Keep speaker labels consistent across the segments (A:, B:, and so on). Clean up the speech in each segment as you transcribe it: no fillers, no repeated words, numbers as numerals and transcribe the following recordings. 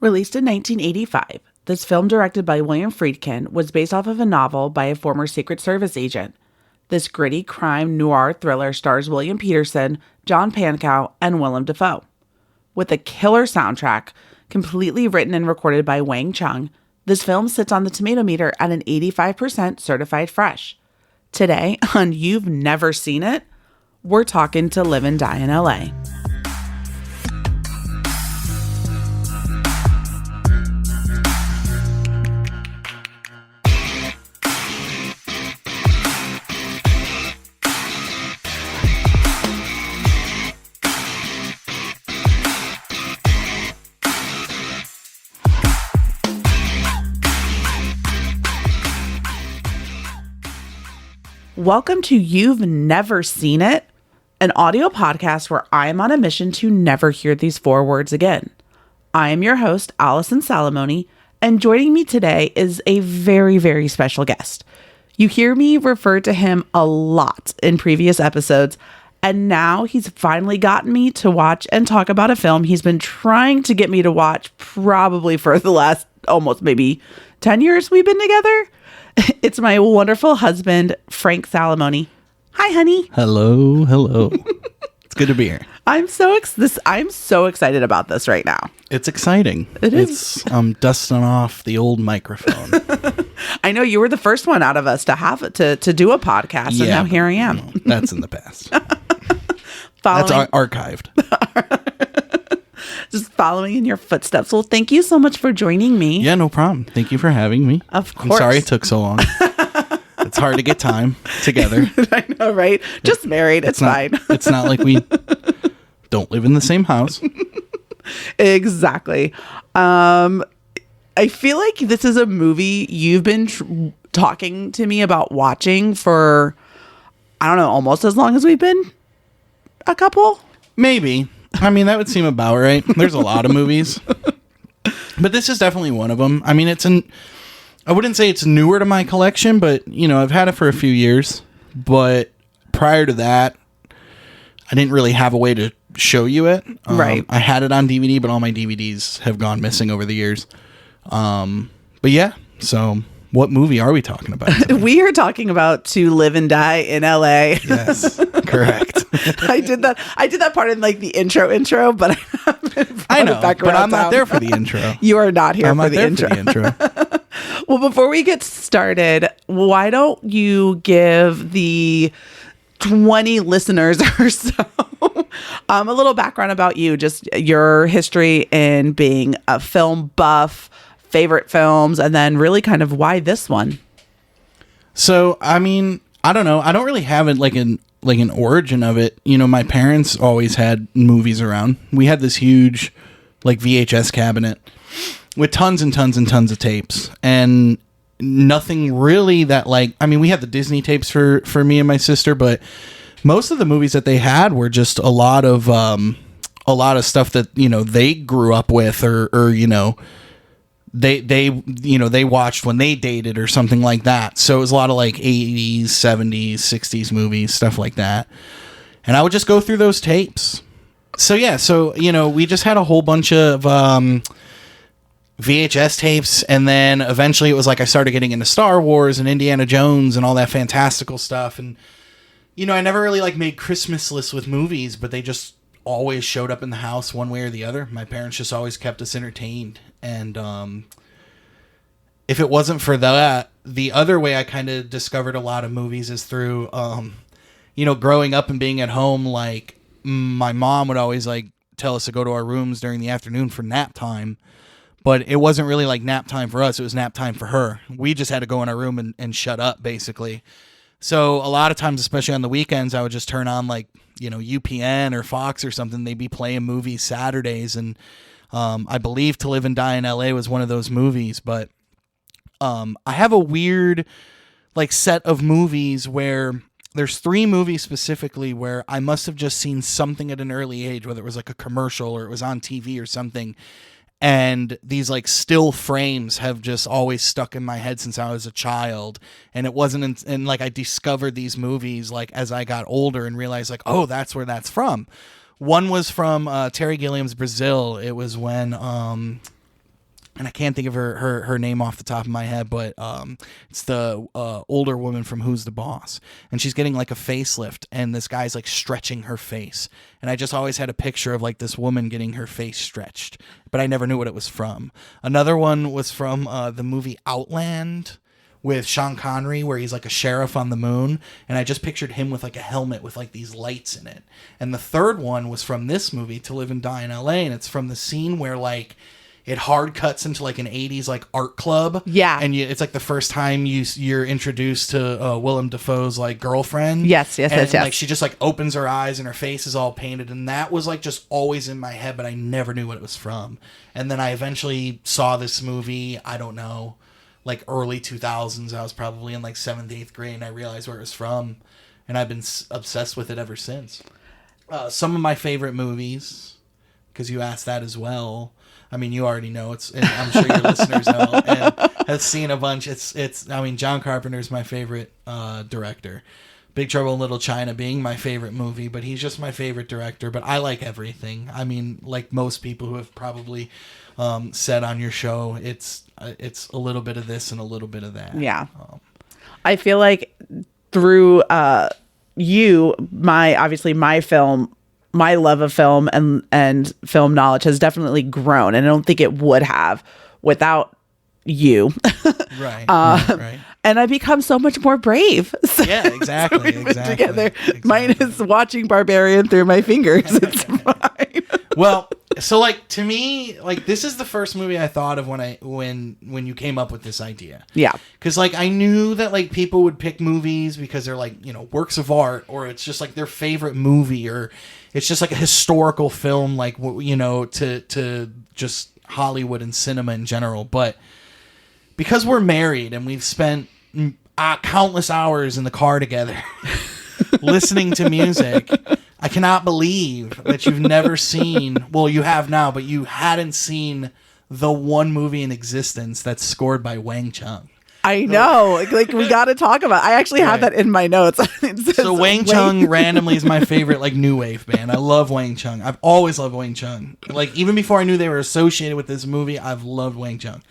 A: Released in 1985, this film, directed by William Friedkin, was based off of a novel by a former Secret Service agent. This gritty crime noir thriller stars William Peterson, John Pankow, and Willem Dafoe. With a killer soundtrack, completely written and recorded by Wang Chung, this film sits on the tomato meter at an 85% certified fresh. Today, on You've Never Seen It, we're talking To Live and Die in LA. Welcome to You've Never Seen It, an audio podcast where I am on a mission to never hear these four words again. I am your host, Allison Salamone, and joining me today is a very, very special guest. You hear me refer to him a lot in previous episodes, and now he's finally gotten me to watch and talk about a film he's been trying to get me to watch probably for the last almost maybe 10 years we've been together. It's my wonderful husband, Frank Salamone. Hi, honey.
B: Hello. It's good to be here.
A: I'm so excited about this right now.
B: It's exciting.
A: It is.
B: It's dusting off the old microphone.
A: I know you were the first one out of us to have to do a podcast, and now here I am.
B: No, that's in the past.
A: Following,
B: that's archived.
A: Just following in your footsteps. Well, thank you so much for joining me.
B: Yeah, no problem. Thank you for having me.
A: Of course.
B: I'm sorry it took so long. It's hard to get time together.
A: I know, right? Just married. It's fine.
B: It's not like we don't live in the same house.
A: Exactly. I feel like this is a movie you've been talking to me about watching for, I don't know, almost as long as we've been a couple.
B: Maybe. I mean, that would seem about right. There's a lot of movies, but this is definitely one of them. I mean, I wouldn't say it's newer to my collection, but I've had it for a few years. But prior to that, I didn't really have a way to show you it.
A: Right.
B: I had it on DVD, but all my DVDs have gone missing over the years. But yeah, so what movie are we talking about today?
A: We are talking about To Live and Die in LA.
B: Yes, correct.
A: I did that part in like the intro, but
B: I know, but I'm not there for the intro.
A: You are not here for the intro. Well, before we get started, why don't you give the 20 listeners or so a little background about you, just your history in being a film buff, favorite films, and then really kind of why this one.
B: So, I mean, I don't know. I don't really have it like an origin of it. My parents always had movies around. We had this huge like VHS cabinet with tons and tons and tons of tapes, and nothing really that we had the Disney tapes for me and my sister, but most of the movies that they had were just a lot of stuff that they grew up with, or they watched when they dated or something like that. So it was a lot of like 80s, 70s, 60s movies, stuff like that. And I would just go through those tapes. So yeah, we just had a whole bunch of VHS tapes, and then eventually it was like I started getting into Star Wars and Indiana Jones and all that fantastical stuff. And I never really made Christmas lists with movies, but they just always showed up in the house one way or the other. My parents just always kept us entertained. And if it wasn't for that, the other way I kind of discovered a lot of movies is through, growing up and being at home. Like, my mom would always tell us to go to our rooms during the afternoon for nap time. But it wasn't really like nap time for us. It was nap time for her. We just had to go in our room and shut up, basically. So a lot of times, especially on the weekends, I would just turn on UPN or Fox or something. They'd be playing movies Saturdays, and I believe To Live and Die in LA was one of those movies. But I have a weird set of movies where there's 3 movies specifically where I must have just seen something at an early age, whether it was a commercial or it was on TV or something. And these still frames have just always stuck in my head since I was a child. And it wasn't, and I discovered these movies as I got older and realized oh, that's where that's from. One was from Terry Gilliam's Brazil. It was when and I can't think of her name off the top of my head, but it's the older woman from Who's the Boss, and she's getting like a facelift, and this guy's like stretching her face, and I just always had a picture of like this woman getting her face stretched, but I never knew what it was from. Another one was from the movie Outland with Sean Connery, where he's like a sheriff on the moon, and I just pictured him with like a helmet with like these lights in it. And the third one was from this movie, To Live and Die in LA, and it's from the scene where like it hard cuts into like an 80s like art club.
A: Yeah.
B: And it's like the first time you're introduced to Willem Dafoe's like girlfriend.
A: Yes.
B: Like she just like opens her eyes and her face is all painted, and that was like just always in my head, but I never knew what it was from. And then I eventually saw this movie, I don't know, like early 2000s. I was probably in like 7th, 8th grade, and I realized where it was from, and I've been obsessed with it ever since. Some of my favorite movies, because you asked that as well. I mean, you already know and I'm sure your listeners know and have seen a bunch. I mean, John Carpenter's my favorite director. Big Trouble in Little China being my favorite movie, but he's just my favorite director. But I like everything. I mean, like most people who have probably said on your show, it's a little bit of this and a little bit of that.
A: Yeah. I feel like through my love of film and film knowledge has definitely grown, and I don't think it would have without you.
B: Right.
A: Right. And I become so much more brave. So,
B: yeah, exactly.
A: So we put together. Mine is watching Barbarian through my fingers. It's fine.
B: Well, so like to me, like this is the first movie I thought of when you came up with this idea.
A: Yeah.
B: Because like I knew that like people would pick movies because they're like, you know, works of art, or it's just like their favorite movie, or it's just like a historical film, like, you know, to just Hollywood and cinema in general. But because we're married and we've spent countless hours in the car together listening to music, I cannot believe that you've never seen, well, you have now, but you hadn't seen the one movie in existence that's scored by Wang Chung.
A: I know. Like we got to talk about it. I actually have that in my notes.
B: So Wang Chung randomly is my favorite like new wave band. I love Wang Chung. I've always loved Wang Chung. Like even before I knew they were associated with this movie, I've loved Wang Chung.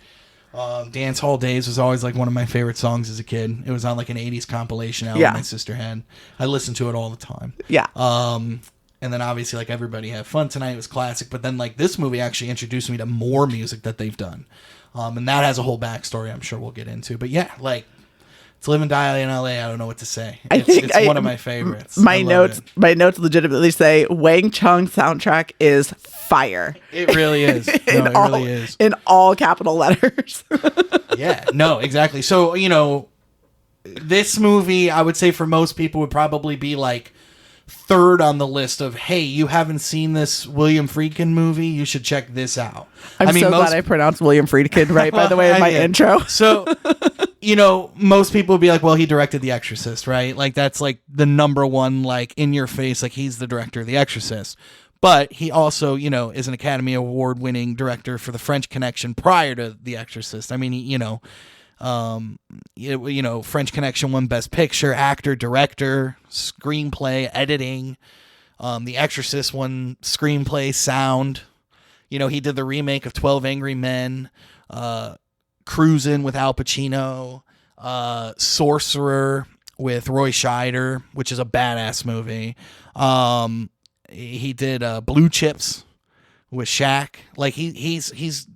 B: Dance Hall Days was always like one of my favorite songs as a kid. It was on like an 80s compilation album my sister had. I listened to it all the time.
A: Yeah.
B: And then obviously like Everybody Have Fun Tonight was classic, but then like this movie actually introduced me to more music that they've done. And that has a whole backstory I'm sure we'll get into. But yeah, like To Live and Die in LA, I don't know what to say. It's one of my favorites.
A: My notes legitimately say Wang Chung soundtrack is fire.
B: It really is. Really is.
A: In all capital letters.
B: Yeah, no, exactly. So, you know, this movie, I would say for most people would probably be like third on the list of, hey, you haven't seen this William Friedkin movie, you should check this out.
A: I'm so glad I pronounced William Friedkin right, by the way, in my intro.
B: So, you know, most people would be like, well, he directed The Exorcist, right? Like, that's like the number one, like, in your face, like, he's the director of The Exorcist. But he also, you know, is an Academy Award winning director for The French Connection prior to The Exorcist. I mean, French Connection won Best Picture, actor, director, screenplay, editing. The Exorcist won screenplay, sound. You know, he did the remake of 12 Angry Men, Cruisin' with Al Pacino, Sorcerer with Roy Scheider, which is a badass movie. He did Blue Chips with Shaq. Like he's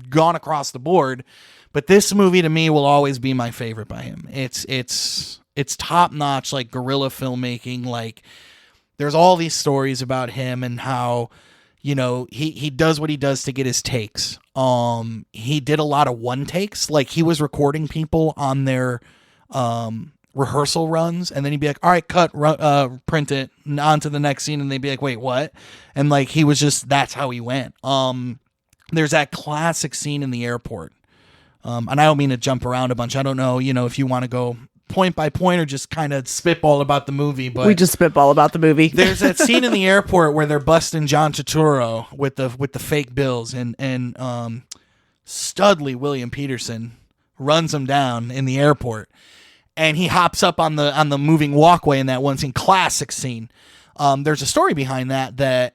B: gone across the board. But this movie to me will always be my favorite by him. It's top notch, like guerrilla filmmaking. Like there's all these stories about him and how, you know, he does what he does to get his takes. He did a lot of one takes. Like he was recording people on their rehearsal runs, and then he'd be like, all right, cut, print it, on to the next scene, and they'd be like, wait, what? And like he was just, that's how he went. There's that classic scene in the airport. And I don't mean to jump around a bunch. I don't know, you know, if you want to go point by point or just kind of spitball about the movie, but
A: we just spitball about the movie.
B: There's that scene in the airport where they're busting John Turturro with the fake bills, and Studley William Peterson runs him down in the airport, and he hops up on the moving walkway in that one scene. Classic scene. There's a story behind that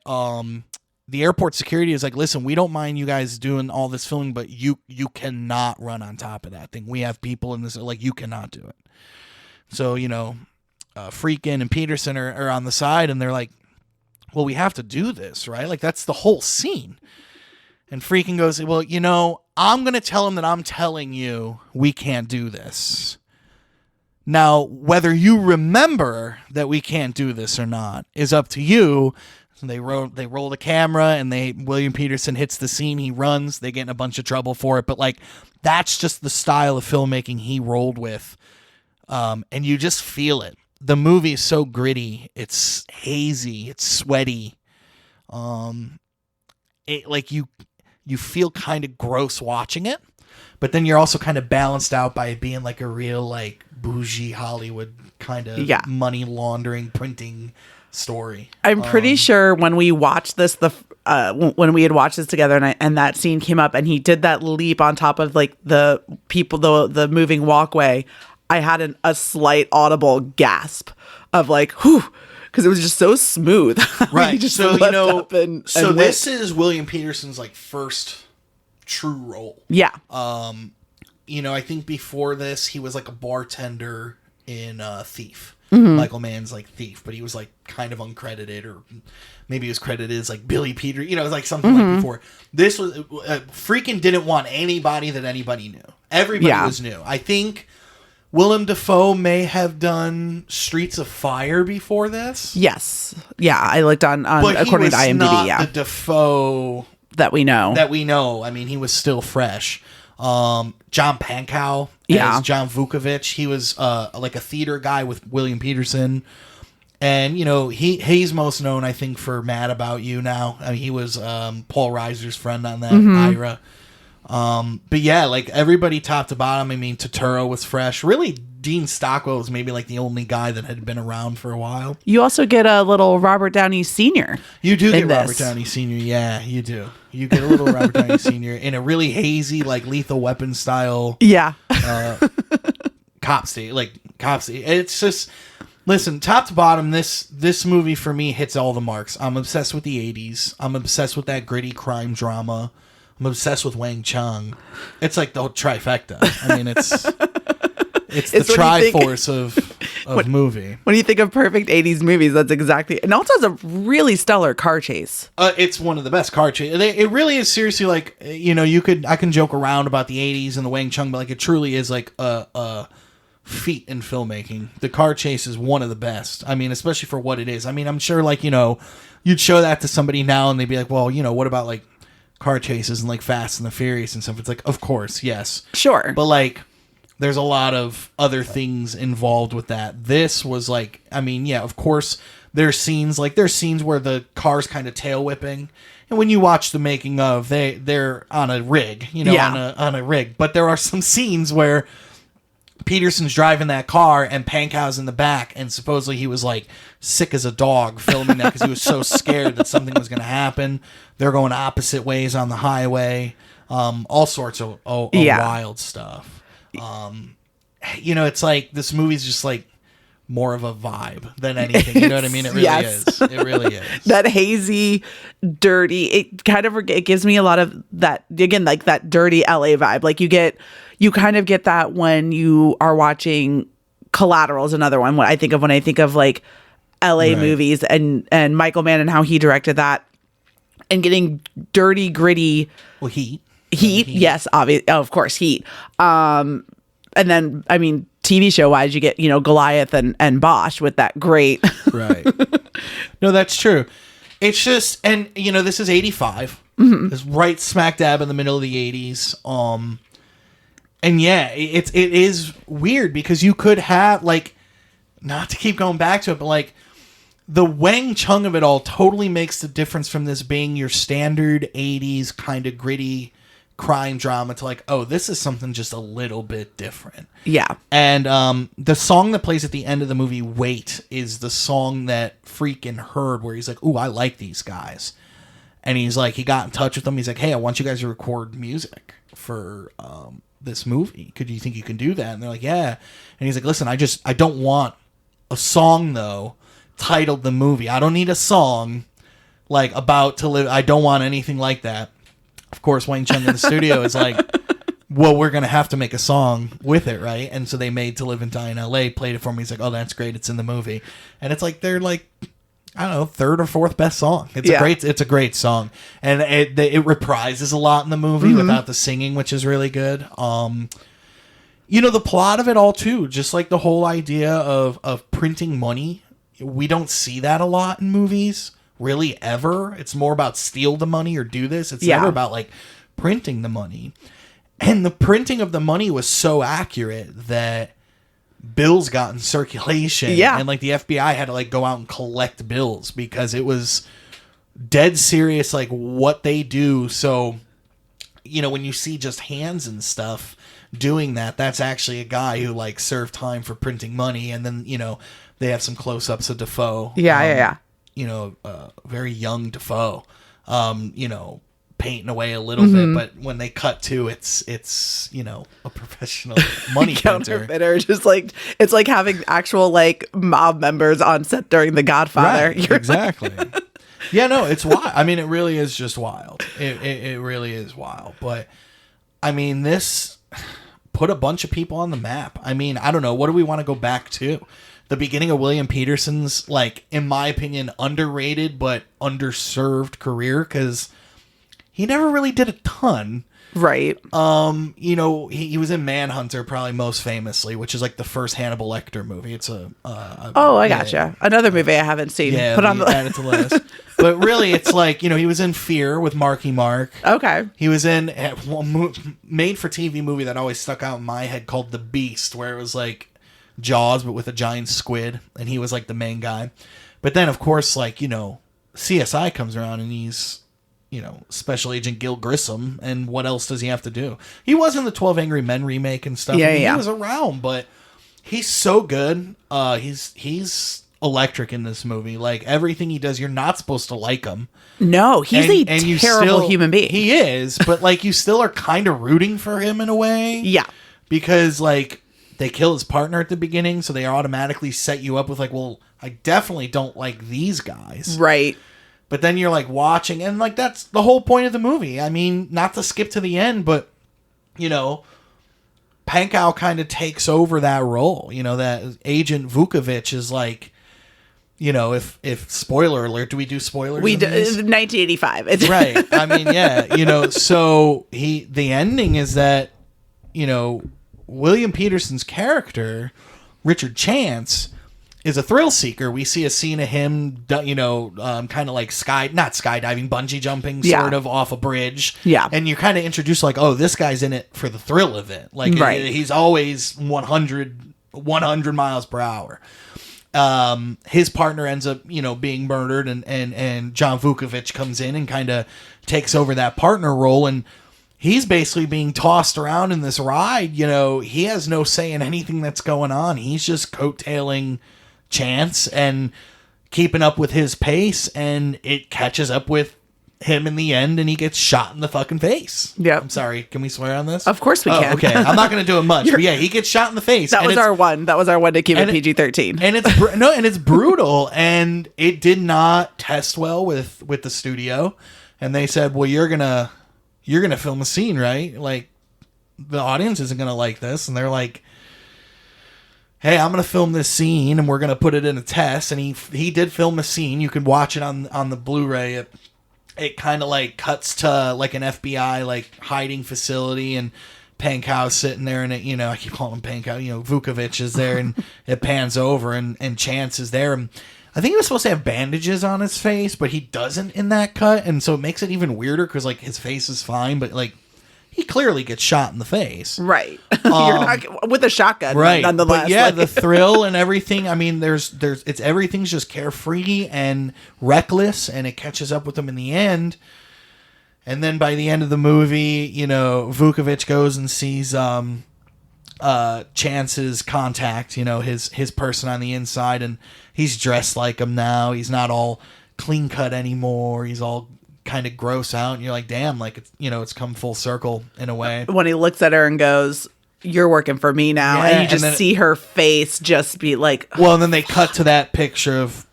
B: the airport security is like, listen, we don't mind you guys doing all this filming, but you cannot run on top of that thing. We have people in this, like, you cannot do it. So, Friedkin and Peterson are on the side, and they're like, well, we have to do this, right? Like, that's the whole scene. And Friedkin goes, well, I'm going to tell him that I'm telling you we can't do this. Now, whether you remember that we can't do this or not is up to you. So they roll the camera, and William Peterson hits the scene. He runs. They get in a bunch of trouble for it. But, like, that's just the style of filmmaking he rolled with. And you just feel it. The movie is so gritty. It's hazy. It's sweaty. You feel kind of gross watching it, but then you're also kind of balanced out by it being like a real, like, bougie Hollywood kind of money laundering printing story.
A: I'm pretty sure when we watched this, when we had watched this together, and that scene came up, and he did that leap on top of, like, the people, the moving walkway, I had a slight audible gasp of, like, whew, because it was just so smooth.
B: Right.
A: Just
B: so,
A: this
B: is William Peterson's, like, first true role.
A: Yeah.
B: I think before this, he was, like, a bartender in Thief.
A: Mm-hmm.
B: Michael Mann's, like, Thief, but he was, like, kind of uncredited, or maybe he was credited as, like, Billy Peter. It was like something like before. This was Friedkin didn't want anybody that anybody knew. Everybody was new. I think Willem Dafoe may have done Streets of Fire before this.
A: Yes. Yeah, I looked on
B: but
A: according to IMDb.
B: Not the Dafoe
A: that we know.
B: I mean, he was still fresh. John Pankow as John Vukovich. He was like a theater guy with William Peterson. And, he's most known, I think, for Mad About You now. I mean, he was Paul Reiser's friend on that, Ira. But yeah, like, everybody top to bottom. I mean, Turturro was fresh. Really, Dean Stockwell was maybe, like, the only guy that had been around for a while.
A: You also get a little Robert Downey Sr.
B: You do get Robert Downey Sr. Yeah, you do. You get a little Robert Downey Sr. in a really hazy, like, Lethal Weapon style.
A: Yeah.
B: Cop state. It's just, listen, top to bottom, this movie for me hits all the marks. I'm obsessed with the 80s. I'm obsessed with that gritty crime drama. I'm obsessed with Wang Chung. It's like the trifecta. I mean, it's the Triforce of movie.
A: When you think of perfect 80s movies, that's exactly. And also has a really stellar car chase.
B: It's one of the best car chases. It really is seriously, like, I can joke around about the 80s and the Wang Chung, but, like, it truly is like a feat in filmmaking. The car chase is one of the best. I mean, especially for what it is. I mean, I'm sure, like, you'd show that to somebody now and they'd be like, well, what about, like, car chases and, like, Fast and the Furious and stuff? It's like, of course, yes.
A: Sure.
B: But, like, there's a lot of other things involved with that. This was, like, I mean, yeah, of course, there's scenes where the car's kind of tail whipping. And when you watch the making of, they're on a rig, on a rig. But there are some scenes where Peterson's driving that car and Pankow's in the back, and supposedly he was, like, sick as a dog filming that because he was so scared that something was going to happen. They're going opposite ways on the highway. All sorts of wild stuff. It's like this movie's just, like, more of a vibe than anything. You know what I mean? It really is. It really is.
A: That hazy, dirty, it gives me a lot of that, again, like that dirty LA vibe. Like you kind of get that when you are watching Collateral is another one. What I think of when I think of, like, LA movies and Michael Mann and how he directed that and getting dirty, gritty.
B: Well, Heat.
A: Yes, obviously. Oh, of course, Heat. And then, I mean, TV show wise, you get, Goliath and Bosch with that great.
B: Right. No, that's true. It's just, and this is 85. Mm-hmm. It's right smack dab in the middle of the 80s. And yeah, it is weird because you could have, like, not to keep going back to it, but, like, the Wang Chung of it all totally makes the difference from this being your standard 80s kind of gritty crime drama to, like, oh, this is something just a little bit different.
A: Yeah.
B: And the song that plays at the end of the movie, Wait, is the song that Friedkin heard where he's like, ooh, I like these guys. And he's like, he got in touch with them. He's like, hey, I want you guys to record music for this movie. Could you think you can do that? And they're like, yeah. And he's like, listen, I don't want a song, though, titled the movie. I don't need a song. like about to live. I don't want anything like that. Of course, Wang Chung in the studio is like, well, we're going to have to make a song with it, right? And so they made To Live and Die in L.A., played it for me. He's like, oh, that's great. It's in the movie. And it's like, they're like, I don't know, third or fourth best song. It's a great song. And it reprises a lot in the movie without the singing, which is really good. You know, the plot of it all, too, just like the whole idea of printing money. We don't see that a lot in movies, really, ever. It's more about steal the money or do this. It's never about, like, printing the money. And the printing of the money was so accurate that bills got in circulation.
A: Yeah.
B: And, like, the FBI had to, like, go out and collect bills because it was dead serious, like, what they do. So, you know, when you see just hands and stuff doing that, that's actually a guy who, like, served time for printing money. And then, you know, they have some close-ups of Dafoe.
A: Yeah.
B: You know, very young Dafoe, you know, painting away a little bit, but when they cut to it's you know, a professional money printer.
A: Counterfeiter, just like it's like having actual like mob members on set during The Godfather.
B: Right, exactly. Yeah, no, it's wild. I mean, it really is just wild. It really is wild. But I mean, this put a bunch of people on the map. I mean, I don't know. What do we want to go back to? The beginning of William Peterson's, like, in my opinion, underrated but underserved career, because he never really did a ton.
A: Right.
B: You know, he was in Manhunter, probably most famously, which is like the first Hannibal Lecter movie. It's
A: I gotcha. Another movie I haven't seen.
B: Yeah,
A: put on the
B: add it to the list. But really, it's like, you know, he was in Fear with Marky Mark.
A: Okay.
B: He was in a made-for-TV movie that always stuck out in my head called The Beast, where it was like Jaws, but with a giant squid, and he was like the main guy. But then, of course, like, you know, CSI comes around and he's, you know, Special Agent Gil Grissom, and what else does he have to do? He was in the 12 Angry Men remake and stuff.
A: Yeah,
B: I mean,
A: yeah.
B: He was around, but he's so good. He's electric in this movie. Like, everything he does, you're not supposed to like him.
A: No, he's a terrible human being.
B: He is, but, like, you still are kind of rooting for him in a way.
A: Yeah.
B: Because, like, they kill his partner at the beginning, so they automatically set you up with, like, well, I definitely don't like these guys.
A: Right.
B: But then you're, like, watching, and, like, that's the whole point of the movie. I mean, not to skip to the end, but, you know, Pankow kind of takes over that role. You know, that Agent Vukovic is, like, you know, if spoiler alert, do we do spoilers?
A: We do, 1985. It's
B: right. I mean, yeah, you know, so the ending is that, you know, William Peterson's character, Richard Chance, is a thrill seeker. We see a scene of him, you know, kind of like not skydiving, bungee jumping, sort of off a bridge.
A: Yeah.
B: And you're kind of introduced like, oh, this guy's in it for the thrill of it. Like, he's always 100 miles per hour. His partner ends up, you know, being murdered, and John Vukovic comes in and kind of takes over that partner role, and he's basically being tossed around in this ride. You know, he has no say in anything that's going on. He's just coattailing Chance and keeping up with his pace, and it catches up with him in the end, and he gets shot in the fucking face.
A: Yeah.
B: I'm sorry. Can we swear on this?
A: Of course we can.
B: Okay. I'm not going to do it much, but yeah, he gets shot in the face.
A: That was our one. That was our one to keep it PG-13.
B: And it's brutal, and it did not test well with the studio. And they said, well, you're gonna film a scene, right? Like, the audience isn't gonna like this. And they're like, hey, I'm gonna film this scene, and we're gonna put it in a test. And he did film a scene. You could watch it on the Blu-ray. It kind of like cuts to like an FBI like hiding facility, and Pankow's sitting there, and it, you know, I keep calling him Pankow, you know, Vukovic is there, and it pans over, and Chance is there. And I think he was supposed to have bandages on his face, but he doesn't in that cut, and so it makes it even weirder because like his face is fine, but like he clearly gets shot in the face.
A: Right. You're not with a shotgun,
B: right?
A: Nonetheless,
B: but yeah, the thrill and everything. I mean, everything's just carefree and reckless, and it catches up with them in the end. And then by the end of the movie, you know, Vukovic goes and sees Chance's contact, you know, his person on the inside, and he's dressed like him now. He's not all clean cut anymore. He's all kind of gross out, and you're like, damn, like, it's, you know, it's come full circle in a way.
A: When he looks at her and goes, you're working for me now, and you just see her face just be like,
B: well, and then they cut to that picture of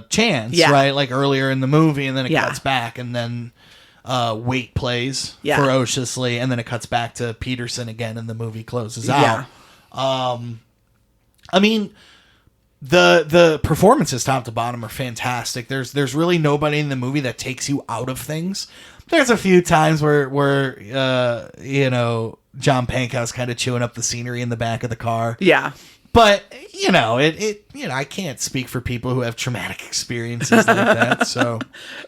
B: Chance,
A: Yeah.
B: right? Like earlier in the movie, and then it
A: Yeah.
B: cuts back, and then Wait plays
A: Yeah.
B: ferociously, and then it cuts back to Peterson again, and the movie closes
A: Yeah.
B: out. I mean, the performances top to bottom are fantastic. There's really nobody in the movie that takes you out of things. There's a few times where John Pankow kind of chewing up the scenery in the back of the car.
A: Yeah.
B: But I can't speak for people who have traumatic experiences like that. So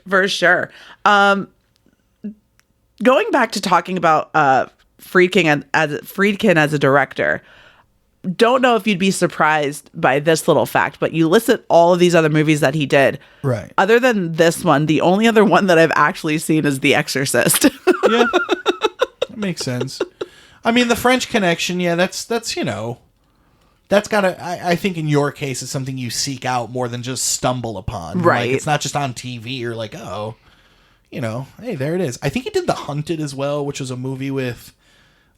A: For sure. Going back to talking about Friedkin as a director, don't know if you'd be surprised by this little fact, but you listed all of these other movies that he did.
B: right,
A: Other than this one, the only other one that I've actually seen is The Exorcist.
B: yeah, that makes sense. I mean, The French Connection, yeah, that's that's gotta. I think in your case, it's something you seek out more than just stumble upon.
A: Right.
B: Like, it's not just on TV. You're like, oh, hey, there it is. I think he did The Hunted as well, which was a movie with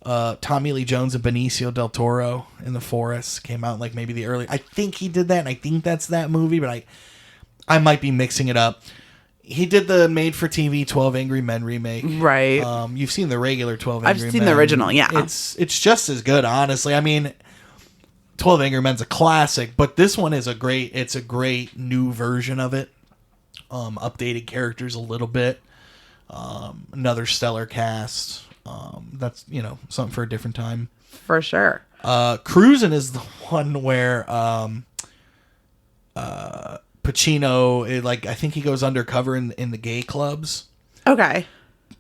B: Tommy Lee Jones and Benicio del Toro in the forest. Came out like maybe the early. I think he did that, and I think that's that movie, but I might be mixing it up. He did the made-for-TV 12 Angry Men remake.
A: Right.
B: You've seen the regular 12 Angry Men.
A: I've seen the original, yeah.
B: It's just as good, honestly. I mean, 12 Angry Men's a classic, but this one is a great new version of it. Updated characters a little bit. Another stellar cast. That's something for a different time.
A: For sure.
B: Cruisin' is the one where Pacino, I think he goes undercover in the gay clubs
A: Okay.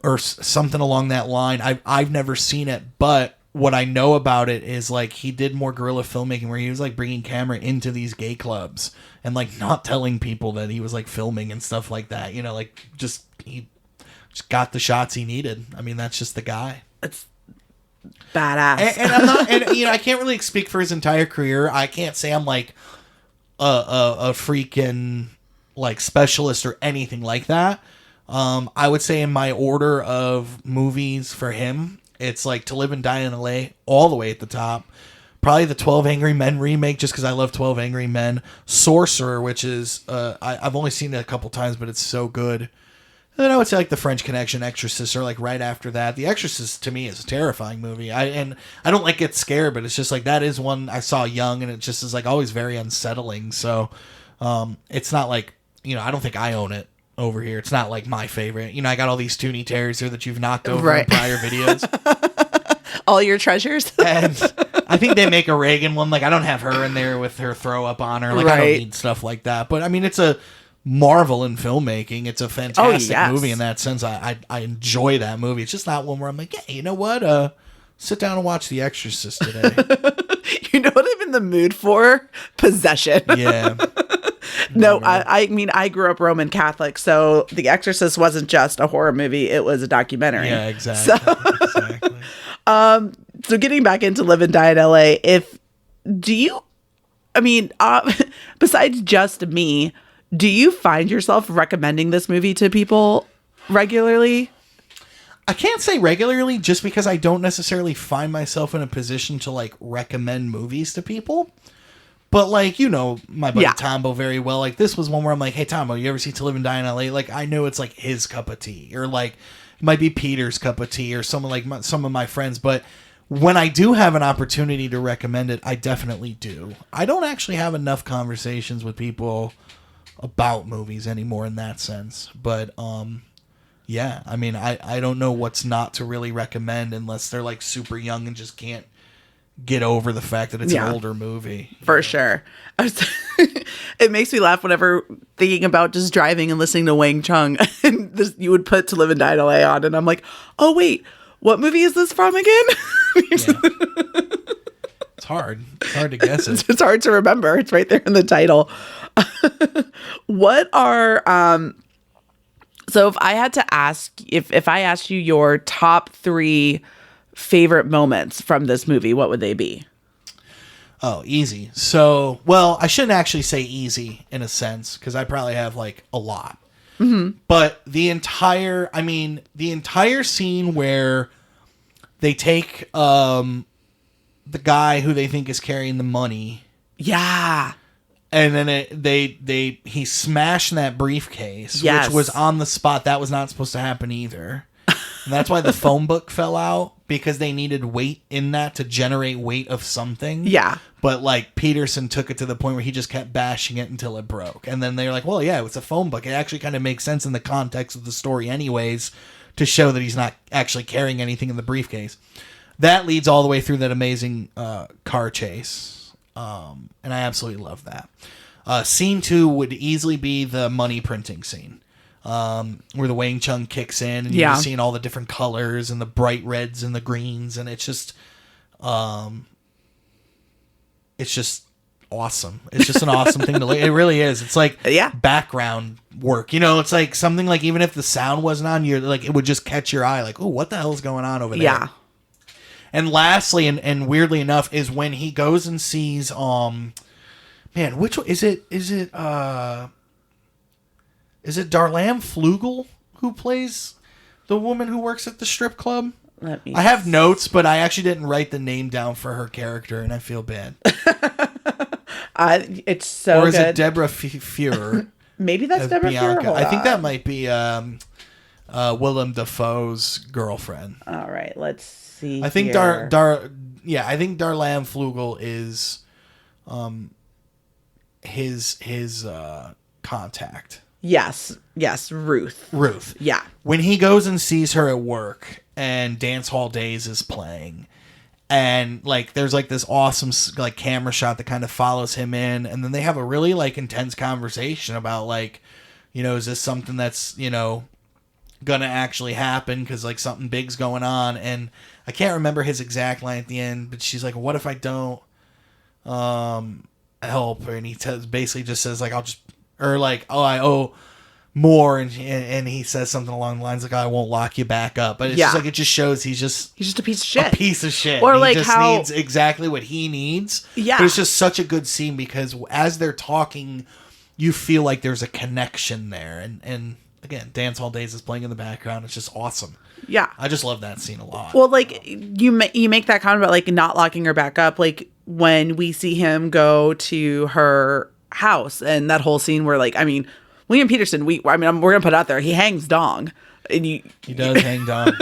B: or something along that line. I've never seen it, but what I know about it is he did more guerrilla filmmaking where he was bringing camera into these gay clubs and not telling people that he was filming and stuff like that. He just got the shots he needed. I mean, that's just the guy.
A: It's badass.
B: And I'm not, I can't really speak for his entire career. I can't say I'm a freaking specialist or anything like that. I would say in my order of movies for him, it's To Live and Die in LA all the way at the top. Probably the 12 Angry Men remake, just because I love 12 Angry Men. Sorcerer, which is I've only seen it a couple times, but it's so good. And then I would say The French Connection, Exorcist are right after that. The Exorcist to me is a terrifying movie. I don't get scared, but it's just that is one I saw young, and it just is always very unsettling. So it's not I don't think I own it over here. It's not my favorite. I got all these Toonie Terrors here that you've knocked over in prior videos.
A: All your treasures.
B: And I think they make a Reagan one. I don't have her in there with her throw up on her. I don't need stuff like that. But I mean, it's a marvel in filmmaking. It's a fantastic movie in that sense. I enjoy that movie. It's just not one where I'm yeah, you know what? Sit down and watch The Exorcist today.
A: You know what I'm in the mood for? Possession.
B: Yeah.
A: No, I mean, I grew up Roman Catholic, so The Exorcist wasn't just a horror movie, it was a documentary.
B: Yeah, exactly. Exactly.
A: So getting back into Live and Die in LA, besides just me, do you find yourself recommending this movie to people regularly?
B: I can't say regularly just because I don't necessarily find myself in a position to recommend movies to people. But my buddy Tombo very well. This was one where I'm hey Tombo, you ever see To Live and Die in LA? I know it's his cup of tea, or it might be Peter's cup of tea, or someone some of my friends. But when I do have an opportunity to recommend it, I definitely do. I don't actually have enough conversations with people about movies anymore in that sense. But yeah, I mean, I don't know what's not to really recommend unless they're super young and just can't get over the fact that it's an older movie.
A: For sure. It makes me laugh whenever thinking about just driving and listening to Wang Chung, and you would put To Live and Die in LA on, and I'm oh wait, what movie is this from again?
B: It's hard. It's hard to guess it.
A: It's hard to remember. It's right there in the title. What are so if I had to ask, if I asked you your top 3 favorite moments from this movie, what would they be?
B: Oh, easy. So, well, I shouldn't actually say easy in a sense, because I probably have a lot. Mm-hmm. But the entire scene where they take the guy who they think is carrying the money.
A: Yeah.
B: And then he smashed that briefcase,
A: Yes.
B: which was on the spot. That was not supposed to happen either. And that's why the phone book fell out, because they needed weight in that to generate weight of something.
A: Yeah.
B: But like Peterson took it to the point where he just kept bashing it until it broke. And then they were like, well, yeah, it's a phone book. It actually kind of makes sense in the context of the story anyways, to show that he's not actually carrying anything in the briefcase. That leads all the way through that amazing car chase. And I absolutely love that. Scene 2 would easily be the money printing scene. Where the Wang Chung kicks in and you're seeing all the different colors and the bright reds and the greens, and it's just awesome. It's just an awesome thing to look. It really is. It's like background work. It's like something like, even if the sound wasn't on, you're like, it would just catch your eye. Like, oh, what the hell is going on over there?
A: Yeah.
B: And lastly, and weirdly enough, is when he goes and sees which one is it? Is it Darlam Flugel who plays the woman who works at the strip club? I have notes, but I actually didn't write the name down for her character, and I feel bad.
A: It's so good.
B: Or is it Deborah Fuhrer?
A: Maybe that's Deborah Fuhrer.
B: I think that might be Willem Dafoe's girlfriend.
A: All right, let's see.
B: I think
A: here.
B: I think Darlam Flugel is his contact.
A: Yes, Ruth. Yeah.
B: When he goes and sees her at work and Dance Hall Days is playing, and like there's like this awesome like camera shot that kind of follows him in, and then they have a really like intense conversation about like, is this something that's, gonna actually happen, because like something big's going on. And I can't remember his exact line at the end, but she's like, what if I don't help? And he basically just says like, I owe more, and he says something along the lines like, I won't lock you back up. But it's just like, it just shows he's just
A: a piece of shit.
B: A piece of shit.
A: Or
B: he
A: like
B: just
A: how
B: needs exactly what he needs.
A: Yeah.
B: But it's just such a good scene, because as they're talking, you feel like there's a connection there. And again, Dance Hall Days is playing in the background. It's just awesome.
A: Yeah.
B: I just love that scene a lot.
A: Well, like you make that comment about like not locking her back up, like when we see him go to her house, and that whole scene where like, I mean, William Peterson, we're gonna put it out there, he hangs dong, and he
B: does hang dong.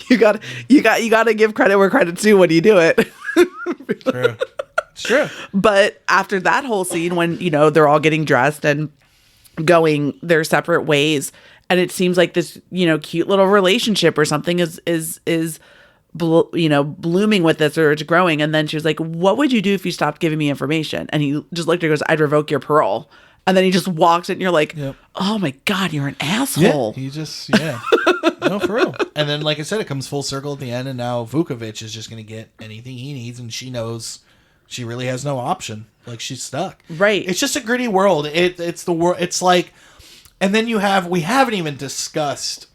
A: you gotta give credit where credit's due when you do it.
B: True. It's true.
A: But after that whole scene, when they're all getting dressed and going their separate ways, and it seems like this cute little relationship or something is blooming with this, or it's growing. And then she was like, what would you do if you stopped giving me information? And he just looked at her and goes, I'd revoke your parole. And then he just walks in, and you're like, oh my God, you're an asshole.
B: Yeah, he just, no, for real. And then, like I said, it comes full circle at the end, and now Vukovic is just going to get anything he needs, and she knows she really has no option. Like, she's stuck.
A: Right.
B: It's just a gritty world. It's the world. It's like, and then we haven't even discussed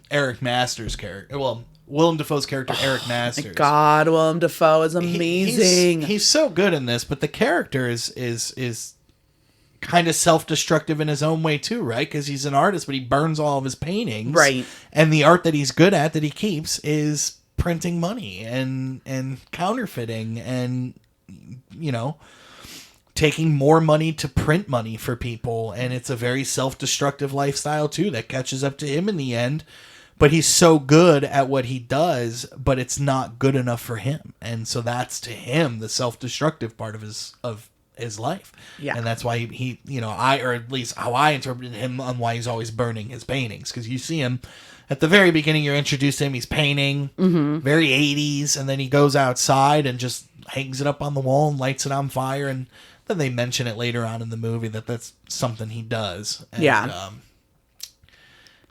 B: Eric Masters' character. Well, Willem Dafoe's character, Eric Masters.
A: My God, Willem Dafoe is amazing.
B: He's so good in this, but the character is kind of self-destructive in his own way too, right? Because he's an artist, but he burns all of his paintings.
A: Right.
B: And the art that he's good at, that he keeps, is printing money and counterfeiting and, taking more money to print money for people. And it's a very self-destructive lifestyle too that catches up to him in the end. But he's so good at what he does, but it's not good enough for him. And so that's, to him, the self-destructive part of his life.
A: Yeah.
B: And that's why he or at least how I interpreted him, on why he's always burning his paintings. Because you see him at the very beginning, you're introduced to him, he's painting, very 80s, and then he goes outside and just hangs it up on the wall and lights it on fire. And then they mention it later on in the movie that that's something he does. And,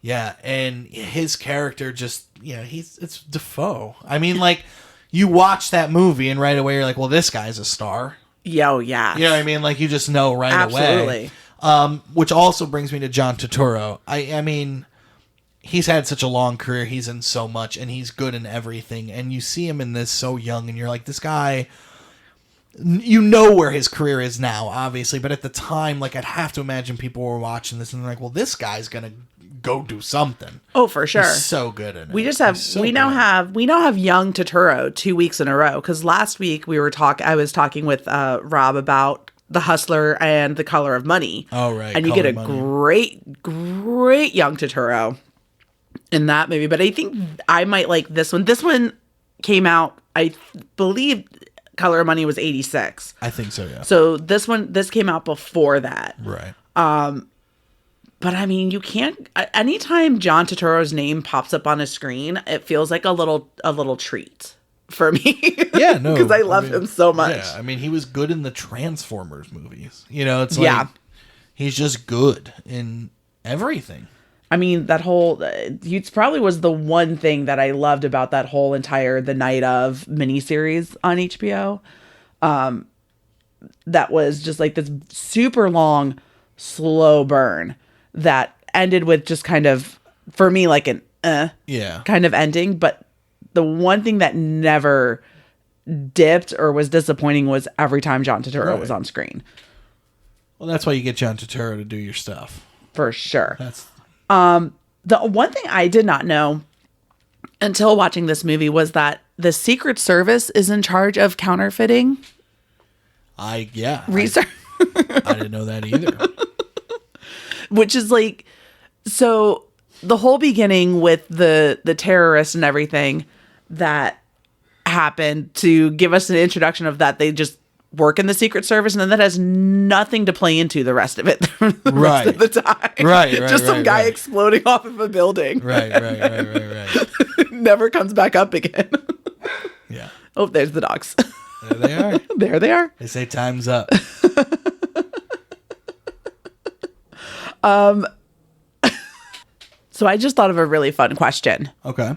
B: yeah, and his character just, it's Dafoe. I mean, like, you watch that movie and right away you're like, well, this guy's a star.
A: Yeah, yeah.
B: You know what I mean? Like, you just know right away. Which also brings me to John Turturro. I mean, he's had such a long career. He's in so much, and he's good in everything. And you see him in this so young, and you're like, this guy, you know where his career is now, obviously. But at the time, like, I'd have to imagine people were watching this and they're like, well, this guy's going to go do something.
A: Oh, for sure.
B: He's so good in it.
A: We now have young Turturro 2 weeks in a row, because last week I was talking with Rob about The Hustler and The Color of Money.
B: Oh, right.
A: And you get a great, great young Turturro in that movie. But I think I might like this one. This one came out, I believe Color of Money was 86.
B: I think so, yeah.
A: So this came out before that.
B: Right.
A: But I mean, you can't, anytime John Turturro's name pops up on a screen, it feels like a little treat for me.
B: Yeah, no.
A: Because I love him so much.
B: Yeah, I mean, he was good in the Transformers movies. You know, it's like, he's just good in everything.
A: I mean, that whole, it probably was the one thing that I loved about that whole entire The Night Of miniseries on HBO. That was just like this super long, slow burn that ended with just kind of, for me, like an kind of ending. But the one thing that never dipped or was disappointing was every time John Turturro was on screen.
B: Well, that's why you get John Turturro to do your stuff.
A: For sure.
B: That's...
A: The one thing I did not know until watching this movie was that the Secret Service is in charge of counterfeiting. Research.
B: I didn't know that either.
A: Which is like, so the whole beginning with the terrorists and everything that happened to give us an introduction of that, they just work in the Secret Service, and then that has nothing to play into the rest of it the rest of the time.
B: Right.
A: Just some guy exploding off of a building.
B: Right.
A: Never comes back up again.
B: Yeah.
A: Oh, there's the dogs.
B: There they are.
A: There they are.
B: They say time's up.
A: So I just thought of a really fun question.
B: Okay.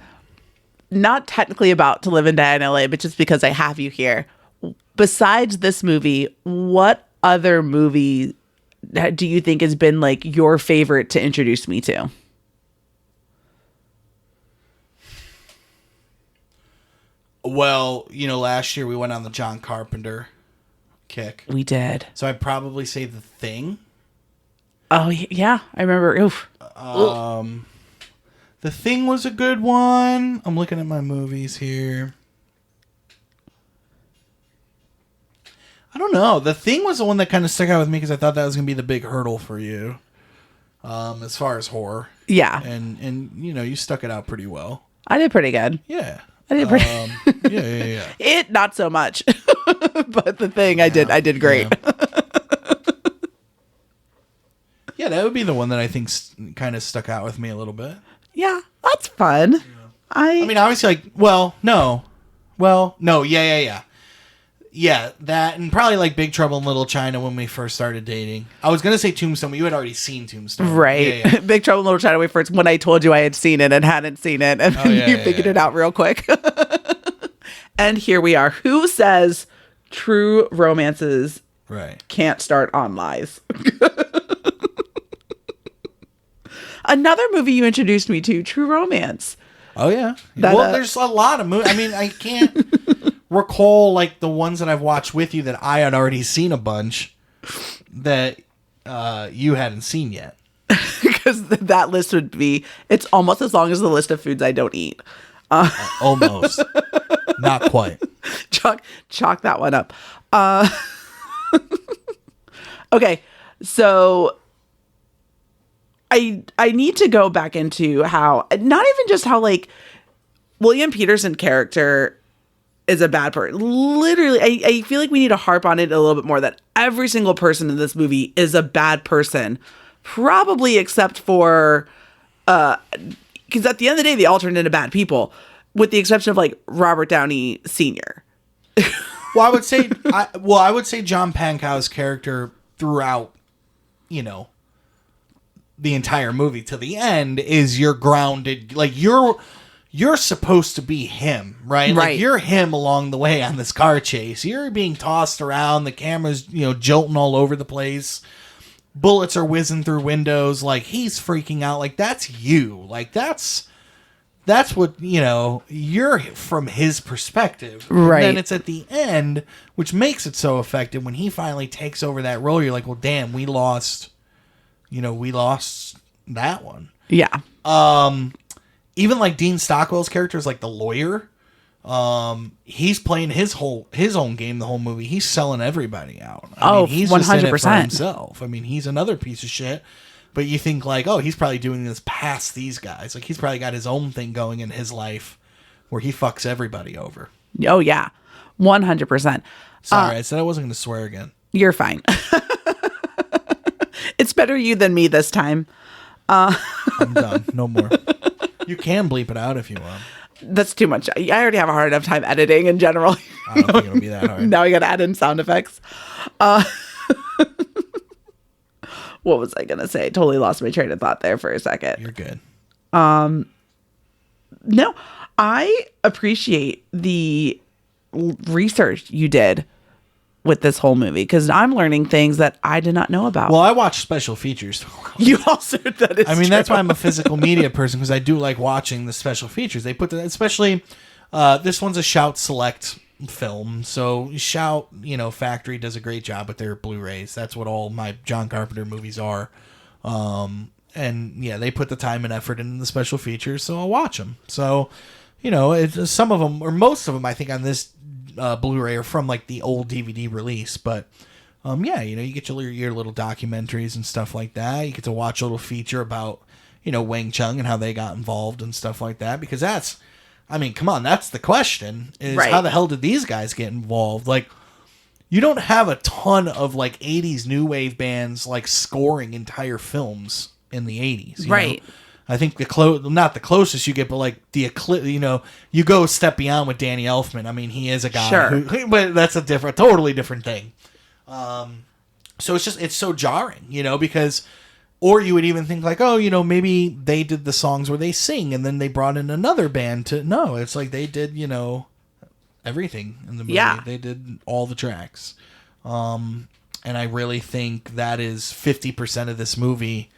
A: Not technically about To Live and Die in LA, but just because I have you here. Besides this movie, what other movie do you think has been like your favorite to introduce me to?
B: Well, you know, last year we went on the John Carpenter kick.
A: We did.
B: So I'd probably say The Thing.
A: Oh, yeah. I remember. Oof.
B: The Thing was a good one. I'm looking at my movies here. I don't know. The Thing was the one that kind of stuck out with me because I thought that was going to be the big hurdle for you, as far as horror.
A: Yeah.
B: And you know, you stuck it out pretty well.
A: I did pretty good.
B: Yeah.
A: I did pretty
B: Yeah.
A: It, not so much. But The Thing, I did great.
B: Yeah, that would be the one that I think kind of stuck out with me a little bit.
A: Yeah, that's fun. Yeah.
B: I mean, obviously, like, no, yeah. Yeah, that, and probably like Big Trouble in Little China when we first started dating. I was going to say Tombstone, but you had already seen Tombstone.
A: Right. Yeah. Big Trouble in Little China when I told you I had seen it and hadn't seen it, and you figured it out real quick. And here we are. Who says true romances can't start on lies? Another movie you introduced me to, True Romance.
B: Oh, yeah. There's a lot of movies. I mean, I can't recall like the ones that I've watched with you that I had already seen a bunch that you hadn't seen yet.
A: Because that list would be, it's almost as long as the list of foods I don't eat.
B: Almost. Not quite.
A: Chalk that one up. Okay, so I need to go back into how, not even just how like William Peterson character is a bad person. Literally, I feel like we need to harp on it a little bit more, that every single person in this movie is a bad person, probably except for, because at the end of the day, they all turned into bad people, with the exception of like Robert Downey Sr.
B: Well, I would say John Pankow's character throughout, you know, the entire movie to the end is you're grounded, like you're supposed to be him, right? Like you're him along the way on this car chase. You're being tossed around, the camera's, you know, jolting all over the place. Bullets are whizzing through windows, like he's freaking out, like that's you. Like that's what, you know, you're from his perspective. Right. And then it's at the end, which makes it so effective when he finally takes over that role. You're like, well, damn, we lost that one.
A: Yeah.
B: Even like Dean Stockwell's character is like the lawyer. He's playing his own game the whole movie. He's selling everybody out. He's
A: 100%.
B: just in it for himself. I mean, he's another piece of shit. But you think like, oh, he's probably doing this past these guys. Like he's probably got his own thing going in his life where he fucks everybody over.
A: Oh yeah, 100%.
B: Sorry, I said I wasn't going to swear again.
A: You're fine. It's better you than me this time.
B: I'm done. No more. You can bleep it out if you want.
A: That's too much. I already have a hard enough time editing in general.
B: I don't think it'll be that hard.
A: Now I got to add in sound effects. What was I going to say? Totally lost my train of thought there for a second.
B: You're good.
A: No, I appreciate the research you did with this whole movie because I'm learning things that I did not know about.
B: Well, I watch special features.
A: You also, that is true.
B: That's why I'm a physical media person because I do like watching the special features. They put especially this one's a Shout Select film. So Shout, Factory does a great job with their Blu-rays. That's what all my John Carpenter movies are. And yeah, they put the time and effort into the special features, so I'll watch them. So, some of them or most of them I think on this Blu-ray are from like the old DVD release, but you get your little documentaries and stuff like that. You get to watch a little feature about Wang Chung and how they got involved and stuff like that, because that's the question is
A: right.
B: How the hell did these guys get involved? Like, you don't have a ton of like 80s new wave bands like scoring entire films in the 80s,
A: right?
B: I think not the closest you get, but like you go a step beyond with Danny Elfman. I mean, he is a guy,
A: sure.
B: But that's totally different thing. So it's so jarring, because, or you would even think like, oh, maybe they did the songs where they sing and then they brought in another band no, it's like they did, everything in the movie.
A: Yeah.
B: They did all the tracks. And I really think that is 50% of this movie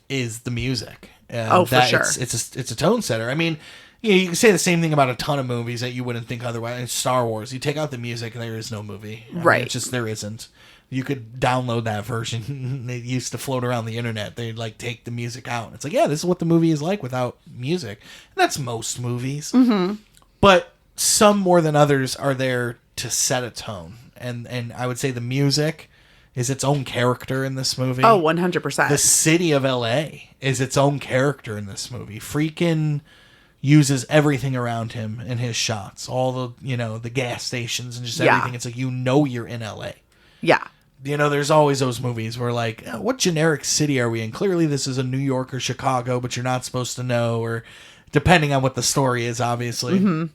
B: is the music.
A: For sure.
B: It's a tone setter. I mean, you can say the same thing about a ton of movies that you wouldn't think otherwise. In Star Wars, you take out the music and there is no movie.
A: Right.
B: It's just there isn't. You could download that version. They used to float around the internet. They'd like take the music out. It's like, yeah, this is what the movie is like without music. And that's most movies.
A: Mm-hmm.
B: But some more than others are there to set a tone. And I would say the music is its own character in this movie.
A: Oh, 100%.
B: The city of L.A. is its own character in this movie. Friedkin uses everything around him in his shots. All the, the gas stations and just everything. It's like, you're in L.A.
A: Yeah.
B: There's always those movies where like, what generic city are we in? Clearly this is a New York or Chicago, but you're not supposed to know, or depending on what the story is, obviously.
A: Mm-hmm.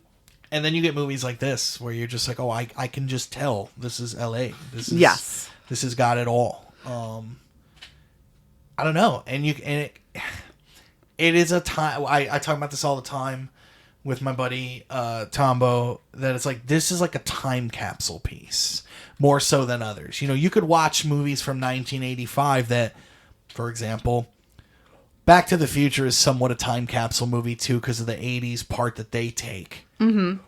B: And then you get movies like this where you're just like, oh, I can just tell this is L.A. This has got it all. I don't know. It is a time. I talk about this all the time with my buddy Tombo, that it's like, this is like a time capsule piece more so than others. You could watch movies from 1985 that, for example, Back to the Future is somewhat a time capsule movie too because of the 80s part that they take.
A: Mm-hmm.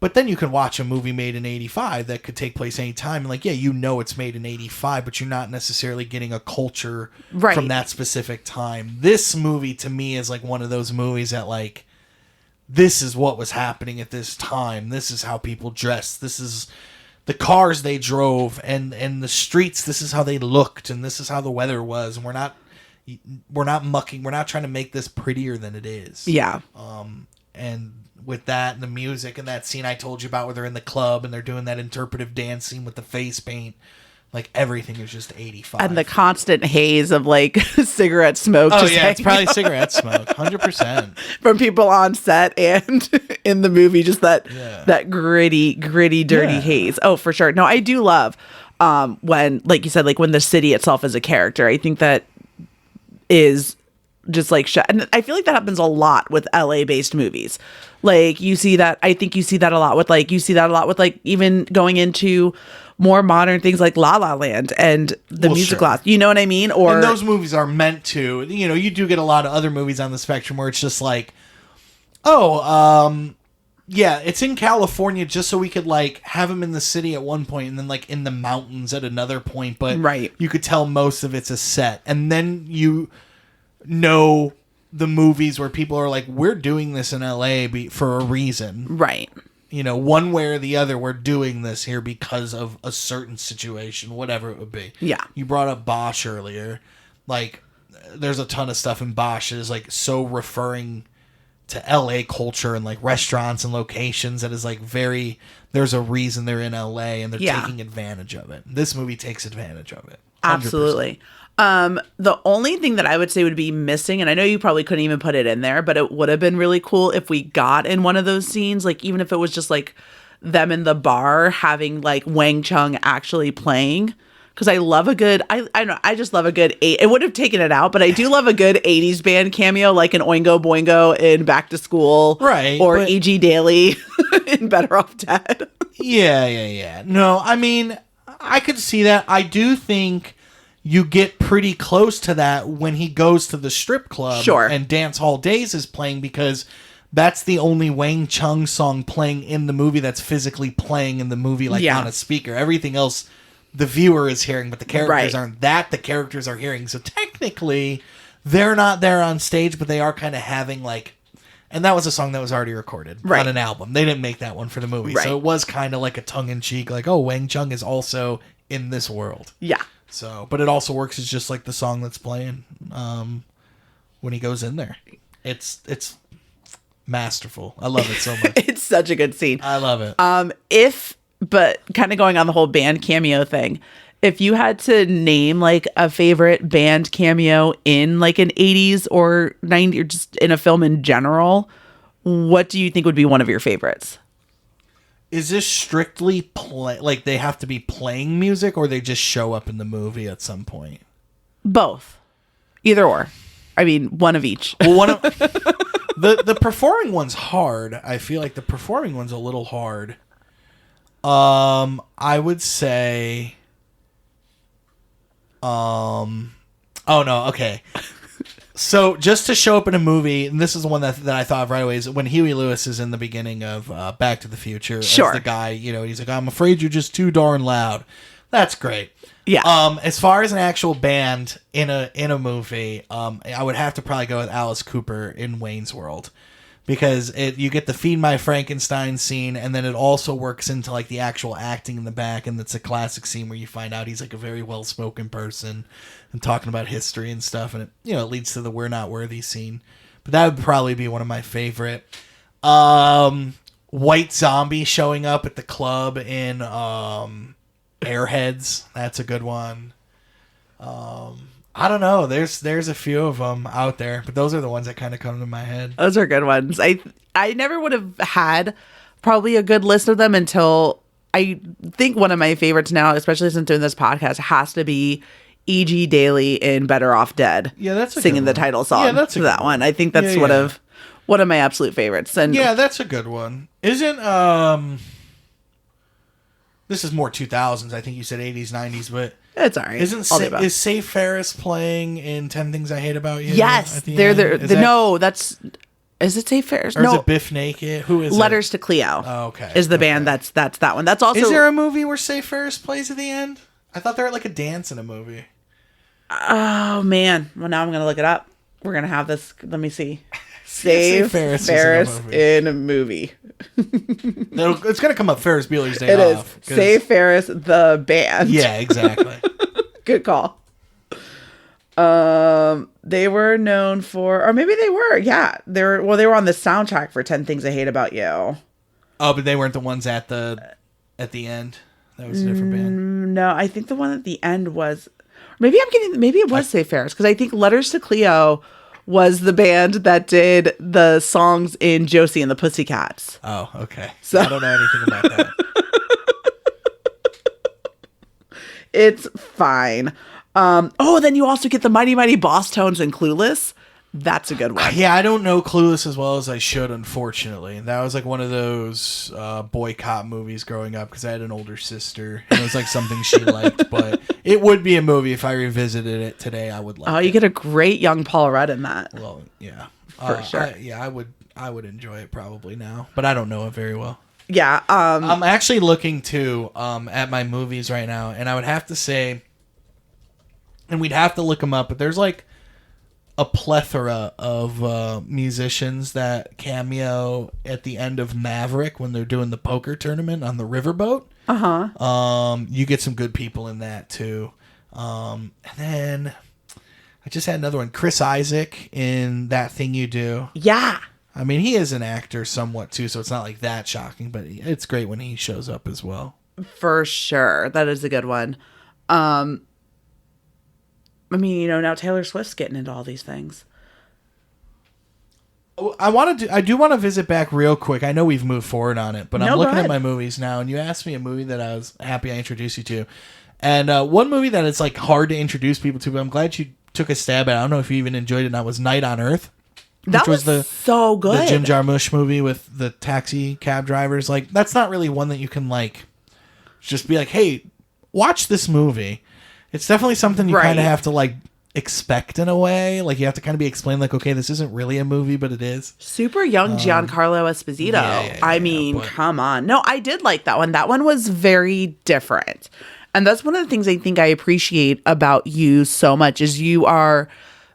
B: But then you can watch a movie made in 85 that could take place anytime. And like, yeah, it's made in 85, but you're not necessarily getting a culture from that specific time. This movie to me is like one of those movies that like, this is what was happening at this time. This is how people dressed. This is the cars they drove and the streets. This is how they looked. And this is how the weather was. And we're not mucking. We're not trying to make this prettier than it is.
A: Yeah.
B: And with that and the music and that scene I told you about where they're in the club and they're doing that interpretive dance scene with the face paint, like everything is just 85.
A: And the constant haze of like cigarette smoke.
B: Oh yeah, it's probably cigarette smoke, 100%.
A: From people on set and in the movie, just that gritty, dirty haze. Oh, for sure. No, I do love when, like you said, like when the city itself is a character. I think that is just like and I feel like that happens a lot with LA based movies. Like I think you see that a lot with like even going into more modern things like La La Land and the music lots. You know what I mean?
B: And those movies are meant to, you do get a lot of other movies on the spectrum where it's just like, yeah, it's in California just so we could like have them in the city at one point and then like in the mountains at another point. But you could tell most of it's a set. And then the movies where people are like, we're doing this in LA for a reason.
A: Right.
B: You know, one way or the other, we're doing this here because of a certain situation, whatever it would be.
A: Yeah.
B: You brought up Bosch earlier. Like, there's a ton of stuff in Bosch that is, like, so referring to LA culture and, like, restaurants and locations that is, like, there's a reason they're in LA and they're taking advantage of it. This movie takes advantage of it. 100%.
A: Absolutely. The only thing that I would say would be missing, and I know you probably couldn't even put it in there, but it would have been really cool if we got in one of those scenes, like even if it was just like them in the bar having like Wang Chung actually playing. Because I love a good, I just love a good, it would have taken it out, but I do love a good 80s band cameo, like an Oingo Boingo in Back to School.
B: Right.
A: Or E.G. Daily in Better Off Dead.
B: Yeah. No, I mean, I could see that. I do think you get pretty close to that when he goes to the strip club.
A: Sure.
B: And Dance Hall Days is playing because that's the only Wang Chung song playing in the movie that's physically playing in the movie, like on a speaker. Everything else the viewer is hearing, but the characters aren't. That the characters are hearing. So technically, they're not there on stage, but they are kind of having like... And that was a song that was already recorded on an album. They didn't make that one for the movie. Right. So it was kind of like a tongue-in-cheek, like, oh, Wang Chung is also in this world.
A: Yeah.
B: So, but it also works as just like the song that's playing when he goes in there. It's masterful. I love it so much.
A: It's such a good scene.
B: I love it.
A: But kind of going on the whole band cameo thing, if you had to name like a favorite band cameo in like an 80s or 90s or just in a film in general, what do you think would be one of your favorites?
B: Is this strictly like they have to be playing music, or they just show up in the movie at some point?
A: Both. Either or. I mean, one of each.
B: Well, one of the performing one's hard. I feel like the performing one's a little hard. I would say oh no, okay. So just to show up in a movie, and this is the one that I thought of right away, is when Huey Lewis is in the beginning of Back to the Future.
A: Sure.
B: As the guy, you know, he's like, I'm afraid you're just too darn loud. That's great.
A: Yeah.
B: As far as an actual band in a movie, I would have to probably go with Alice Cooper in Wayne's World. Because you get the Feed My Frankenstein scene, and then it also works into like the actual acting in the back, and it's a classic scene where you find out he's like a very well-spoken person and talking about history and stuff, and it leads to the We're Not Worthy scene. But that would probably be one of my favorite. White Zombie showing up at the club in Airheads, that's a good one. I don't know. There's a few of them out there, but those are the ones that kind of come to my head.
A: Those are good ones. I never would have had probably a good list of them until I think one of my favorites now, especially since doing this podcast, has to be E.G. Daily in Better Off Dead.
B: Yeah, that's
A: singing the title song.
B: Yeah, that's
A: to that one. I think that's one of my absolute favorites. And
B: yeah, that's a good one. Isn't this is more 2000s? I think you said 80s, 90s, but.
A: It's all right.
B: Is Safe Ferris playing in 10 Things I Hate About You?
A: Yes. They're there. No, that's... Is it Safe Ferris?
B: Or
A: no.
B: Is it Biff Naked? Who is
A: Letters to Cleo.
B: Oh, okay.
A: Is the band that's that one. That's also...
B: Is there a movie where Safe Ferris plays at the end? I thought they were at like a dance in a movie.
A: Oh, man. Well, now I'm going to look it up. We're going to have this... Let me see.
B: Safe Ferris
A: in a movie.
B: It's going to come up Ferris Bueller's Day Off.
A: It is. Safe Ferris, the band.
B: Yeah, exactly.
A: Good call. They were known for, or maybe they were. Yeah, they were on the soundtrack for 10 Things I Hate About You.
B: Oh, but they weren't the ones at the end. That was a different band.
A: No, I think the one at the end was. Maybe it was Safe Ferris, because I think Letters to Cleo was the band that did the songs in Josie and the Pussycats.
B: Oh, okay.
A: So
B: I don't know anything about that.
A: It's fine. Then you also get the Mighty Mighty Boss Tones and Clueless. That's a good one.
B: Yeah, I don't know Clueless as well as I should, unfortunately. That was like one of those boycott movies growing up because I had an older sister. And it was like something she liked. But it would be a movie if I revisited it today. I would like it.
A: Oh, you get a great young Paul Rudd in that.
B: Well, yeah.
A: For sure.
B: I would enjoy it probably now. But I don't know it very well.
A: Yeah.
B: I'm actually looking too at my movies right now, and I would have to say, and we'd have to look them up, but there's like a plethora of musicians that cameo at the end of Maverick when they're doing the poker tournament on the riverboat. You get some good people in that too. And then I just had another one, Chris Isaac in That Thing You Do.
A: Yeah.
B: I mean, he is an actor somewhat too, so it's not like that shocking, but it's great when he shows up as well. For
A: sure. That is a good one. I mean, now Taylor Swift's getting into all these things.
B: I do want to visit back real quick. I know we've moved forward on it, but I'm looking at my movies now, and you asked me a movie that I was happy I introduced you to. And one movie that it's like hard to introduce people to, but I'm glad you took a stab at it. I don't know if you even enjoyed it, and that was Night on Earth.
A: That was so good.
B: The Jim Jarmusch movie with the taxi cab drivers. Like, that's not really one that you can, like, just be like, hey, watch this movie. It's definitely something you kind of have to, like, expect in a way. Like, you have to kind of be explained, like, okay, this isn't really a movie, but it is.
A: Super young Giancarlo Esposito. I mean, come on. No, I did like that one. That one was very different. And that's one of the things I think I appreciate about you so much is you are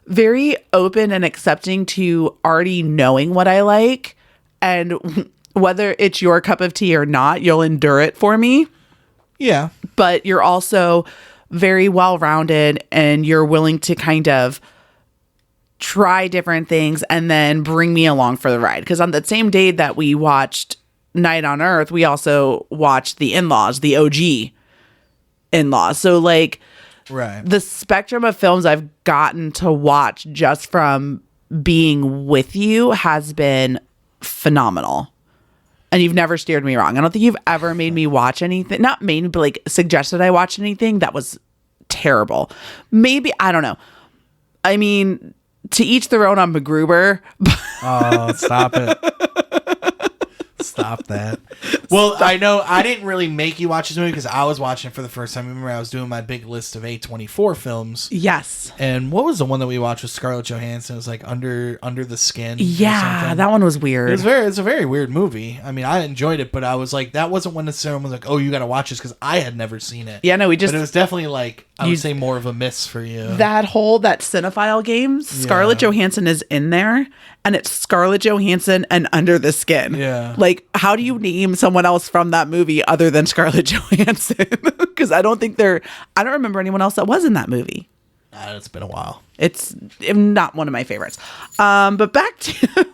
A: very open and accepting to already knowing what I like, and whether it's your cup of tea or not, you'll endure it for me.
B: Yeah.
A: But you're also very well-rounded, and you're willing to kind of try different things and then bring me along for the ride. Because on the same day that we watched Night on Earth, we also watched The In-Laws, the OG In-Laws. So, like, the spectrum of films I've gotten to watch just from being with you has been phenomenal. And you've never steered me wrong. I don't think you've ever made me watch anything. Not made me, but like suggested I watch anything that was terrible. Maybe, I don't know. I mean, to each their own on MacGruber.
B: Oh, stop it. Stop that. Well, I know I didn't really make you watch this movie because I was watching it for the first time. Remember, I was doing my big list of A24 films.
A: Yes.
B: And what was the one that we watched with Scarlett Johansson? It was like Under the Skin.
A: Yeah, that one was weird.
B: It's a very weird movie. I mean, I enjoyed it, but I was like, that wasn't when someone was like, oh, you got to watch this, because I had never seen it.
A: Yeah, no,
B: but it was definitely like, I would say more of a miss for you.
A: That cinephile game, Scarlett Johansson is in there, and it's Scarlett Johansson and Under the Skin.
B: Yeah.
A: Like, how do you name someone else from that movie other than Scarlett Johansson? Because I don't remember anyone else that was in that movie.
B: It's been a while.
A: It's not one of my favorites. But back to,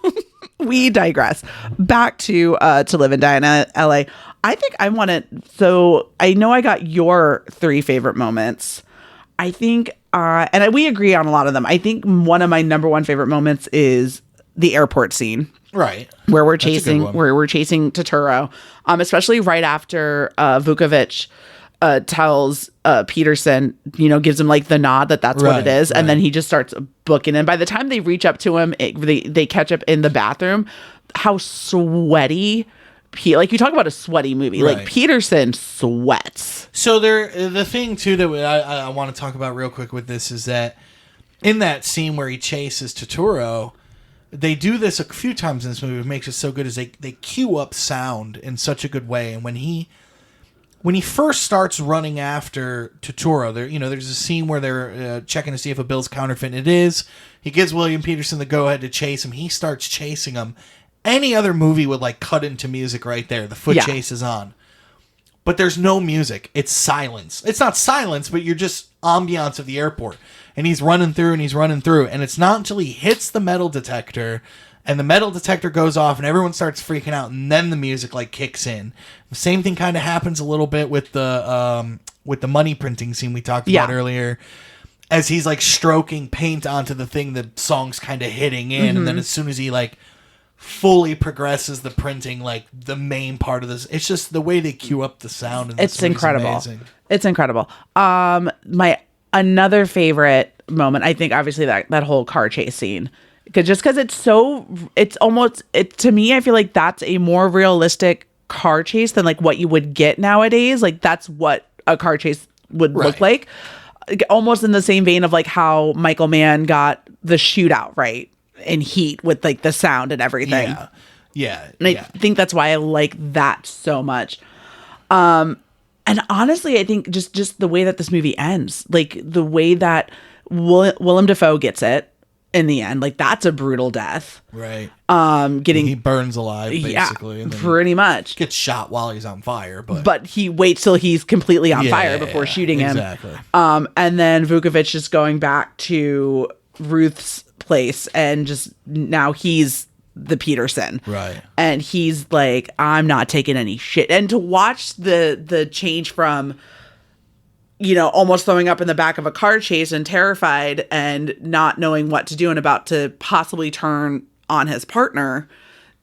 A: we digress. Back to Live and Die in LA. I think I want to, so I know I got your 3 favorite moments. I think, and we agree on a lot of them. I think one of my number 1 favorite moments is the airport scene.
B: Right.
A: Where we're chasing Turturro. Especially right after Vukovic tells Peterson, gives him like the nod that's what it is. And then he just starts booking. And by the time they reach up to him, they catch up in the bathroom. How sweaty. Like, you talk about a sweaty movie. Like, Peterson sweats.
B: So the thing too that I want to talk about real quick with this is that in that scene where he chases Turturro, they do this a few times in this movie. What makes it so good is they cue up sound in such a good way. And when he first starts running after Turturro, there's a scene where they're checking to see if a bill's counterfeit. And it is. He gives William Peterson the go-ahead to chase him. He starts chasing him. Any other movie would like cut into music right there. The foot chase is on. But there's no music. It's silence. It's not silence, but you're just ambiance of the airport. And he's running through and he's running through. And it's not until he hits the metal detector and the metal detector goes off and everyone starts freaking out, and then the music like kicks in. The same thing kind of happens a little bit with the money printing scene we talked about earlier. As he's like stroking paint onto the thing, the song's kind of hitting in. And then as soon as he like fully progresses the printing, like the main part of this, it's just the way they cue up the sound. And
A: it's incredible. Amazing. It's incredible. My another favorite moment, I think, obviously that whole car chase scene, because to me, I feel like that's a more realistic car chase than like what you would get nowadays. Like, that's what a car chase would look like, almost in the same vein of like how Michael Mann got the shootout right in Heat with like the sound and everything. And I think that's why I like that so much. And honestly, I think just the way that this movie ends, like the way that Willem Dafoe gets it, in the end. Like, that's a brutal death.
B: Right.
A: Getting
B: he burns alive, basically. And then
A: pretty much.
B: Gets shot while he's on fire,
A: but he waits till he's completely on fire before shooting him.
B: Exactly.
A: And then Vukovich is going back to Ruth's place, and just now he's the Peterson.
B: Right.
A: And he's like, I'm not taking any shit. And to watch the change from, you know, almost throwing up in the back of a car chase and terrified and not knowing what to do and about to possibly turn on his partner,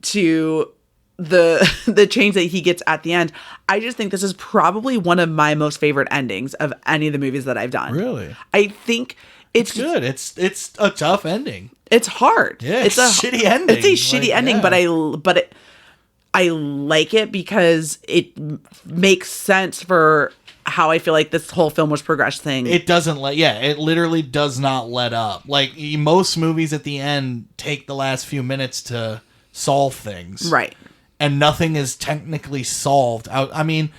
A: to the change that he gets at the end. I just think this is probably one of my most favorite endings of any of the movies that I've done.
B: Really?
A: I think it's
B: good. It's a tough ending.
A: It's hard.
B: Yeah, it's a shitty ending.
A: It's a shitty ending, but I like it because it makes sense for how I feel like this whole film was progressing.
B: It doesn't it literally does not let up. Like, most movies at the end take the last few minutes to solve things.
A: Right.
B: And nothing is technically solved. I mean,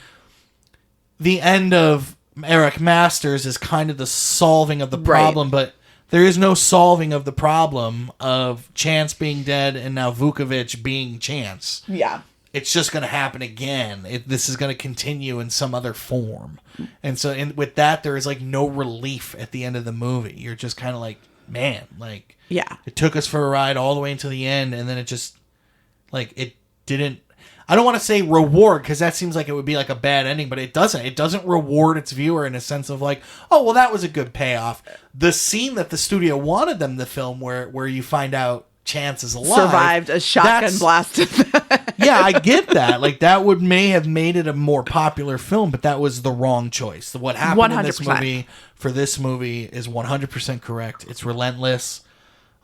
B: the end of Eric Masters is kind of the solving of the problem, but there is no solving of the problem of Chance being dead and now Vukovich being Chance.
A: Yeah.
B: It's just going to happen again. This is going to continue in some other form. And so with that, there is like no relief at the end of the movie. You're just kind of like, man, like,
A: yeah,
B: it took us for a ride all the way until the end. And then it just, like, it didn't, I don't want to say reward, because that seems like it would be like a bad ending, but it doesn't. It doesn't reward its viewer in a sense of like, oh, well, that was a good payoff. The scene that the studio wanted them to film where you find out Chance is alive,
A: survived a shotgun blast.
B: Yeah, I get that. Like, that may have made it a more popular film, but that was the wrong choice. What happened 100%. In this movie for this movie is 100% correct. It's relentless.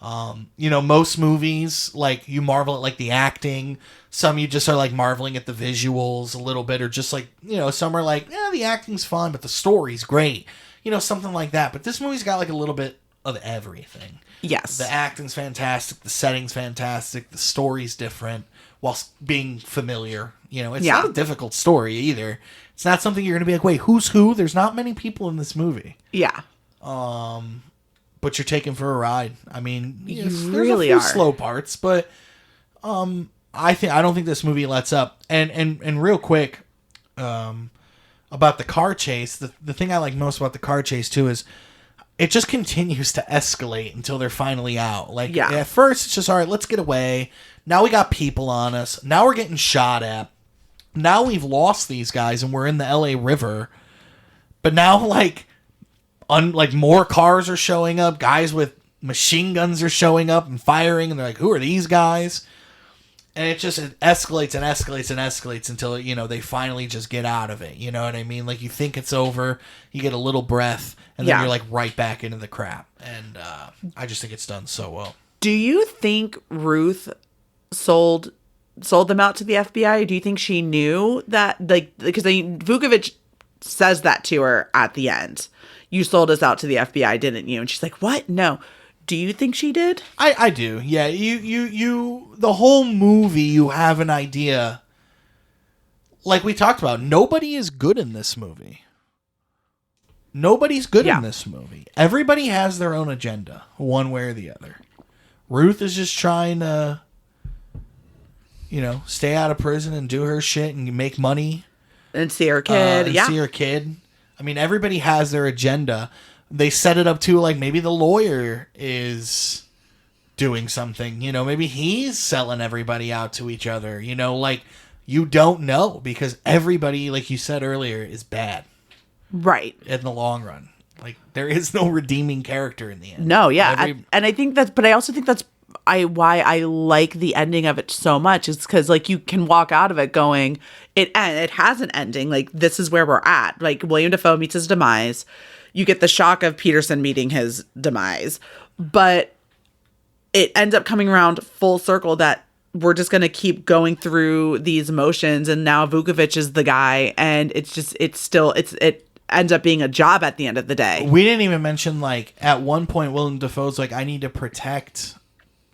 B: You know, most movies, like, you marvel at like the acting. Some you just are like marveling at the visuals a little bit, or just like, you know, some are like, yeah, the acting's fun, but the story's great. You know, something like that. But this movie's got like a little bit of everything.
A: Yes.
B: The acting's fantastic. The setting's fantastic. The story's different whilst being familiar. You know, it's not a difficult story either. It's not something you're going to be like, wait, who's who? There's not many people in this movie.
A: Yeah.
B: But you're taken for a ride. I mean,
A: there's
B: really a few slow parts, but I don't think this movie lets up. And real quick, about the car chase, the thing I like most about the car chase too is it just continues to escalate until they're finally out. Like, at first it's just, all right, let's get away. Now we got people on us. Now we're getting shot at. Now we've lost these guys and we're in the LA River. But now, like, more cars are showing up. Guys with machine guns are showing up and firing. And they're like, who are these guys? And it escalates and escalates and escalates until, you know, they finally just get out of it. You know what I mean? Like, you think it's over. You get a little breath. And then you're, like, right back into the crap. And I just think it's done so well.
A: Do you think Ruth sold them out to the FBI? Do you think she knew that? Like, because Vukovich says that to her at the end. You sold us out to the FBI, didn't you? And she's like, what? No. Do you think she did?
B: I do. Yeah. You the whole movie, you have an idea. Like we talked about, nobody is good in this movie. Nobody's good in this movie. Everybody has their own agenda, one way or the other. Ruth is just trying to, you know, stay out of prison and do her shit and make money.
A: And see her kid.
B: See her kid. I mean, everybody has their agenda. They set it up to, like, maybe the lawyer is doing something. You know, maybe he's selling everybody out to each other. You know, like, you don't know because everybody, like you said earlier, is bad.
A: Right.
B: In the long run. Like, there is no redeeming character in the end.
A: No, yeah. And I think but I also think that's why I like the ending of it so much. Is because, like, you can walk out of it going, it has an ending. Like, this is where we're at. Like, William Dafoe meets his demise. You get the shock of Peterson meeting his demise. But it ends up coming around full circle that we're just going to keep going through these motions. And now Vukovich is the guy. And it ends up being a job at the end of the day.
B: We didn't even mention, like, at one point, Willem Dafoe's like, I need to protect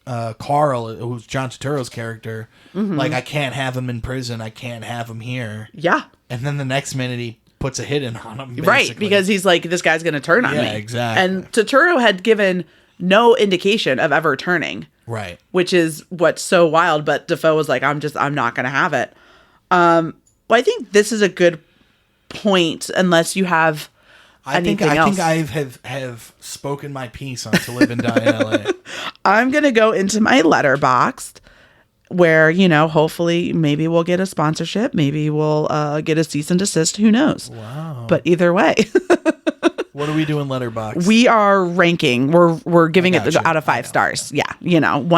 B: Carl, who's John Turturro's character. Mm-hmm. Like, I can't have him in prison. I can't have him here.
A: Yeah.
B: And then the next minute he puts a hit in on him. Basically.
A: Right, because he's like, this guy's going to turn on me.
B: Yeah, exactly.
A: And Turturro had given no indication of ever turning.
B: Right.
A: Which is what's so wild. But Dafoe was like, I'm not going to have it. Well, I think this is a good point, unless you have anything else.
B: I think I have spoken my piece on To Live and Die in LA.
A: I'm going to go into my Letterboxd, where, hopefully maybe we'll get a sponsorship. Maybe we'll get a cease and desist. Who knows?
B: Wow.
A: But either way.
B: What are we doing, Letterboxd?
A: We are ranking. We're giving it out of 5 stars. Yeah. Out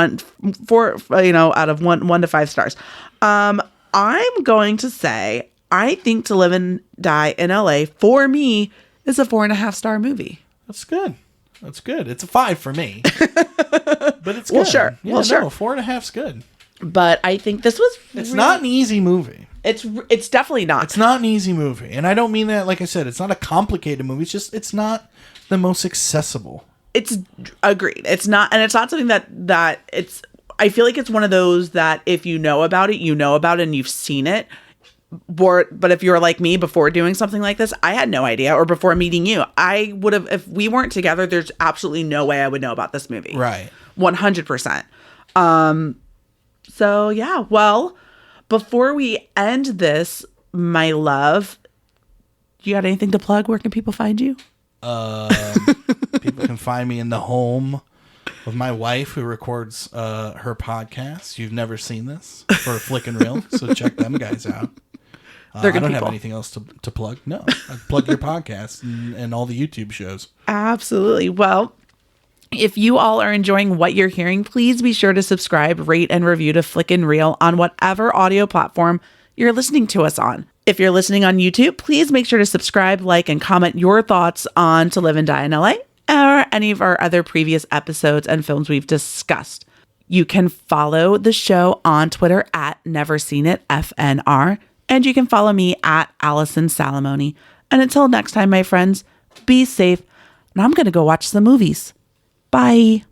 A: of 1 to 5 stars. I'm going to say, I think To Live and Die in LA, for me, is a 4.5-star movie.
B: That's good. It's a 5 for me. But it's good.
A: Well, sure.
B: Yeah, sure. 4.5's good.
A: But I think this was...
B: It's not an easy movie.
A: It's definitely not.
B: It's not an easy movie. And I don't mean that, like I said, it's not a complicated movie. It's just, it's not the most accessible.
A: It's agreed. It's not, and it's not something that it's, I feel like it's one of those that if you know about it and you've seen it. But if you're like me, before doing something like this, I had no idea, or before meeting you, I would have, if we weren't together, there's absolutely no way I would know about this movie.
B: Right.
A: 100%. So yeah, well, before we end this, my love, you got anything to plug? Where can people find you?
B: People can find me in the home of my wife, who records her podcast. You've never seen this, for Flick and Reel, so check them guys out.
A: They're good
B: I don't
A: people.
B: have anything else to plug. No, I plug your podcast and all the YouTube shows.
A: Absolutely. Well, if you all are enjoying what you're hearing, please be sure to subscribe, rate, and review to Flick and Reel on whatever audio platform you're listening to us on. If you're listening on YouTube, please make sure to subscribe, like, and comment your thoughts on To Live and Die in LA or any of our other previous episodes and films we've discussed. You can follow the show on Twitter at NeverSeenItFNR, and you can follow me at Allison Salamone. And until next time, my friends, be safe, and I'm going to go watch some movies. Bye.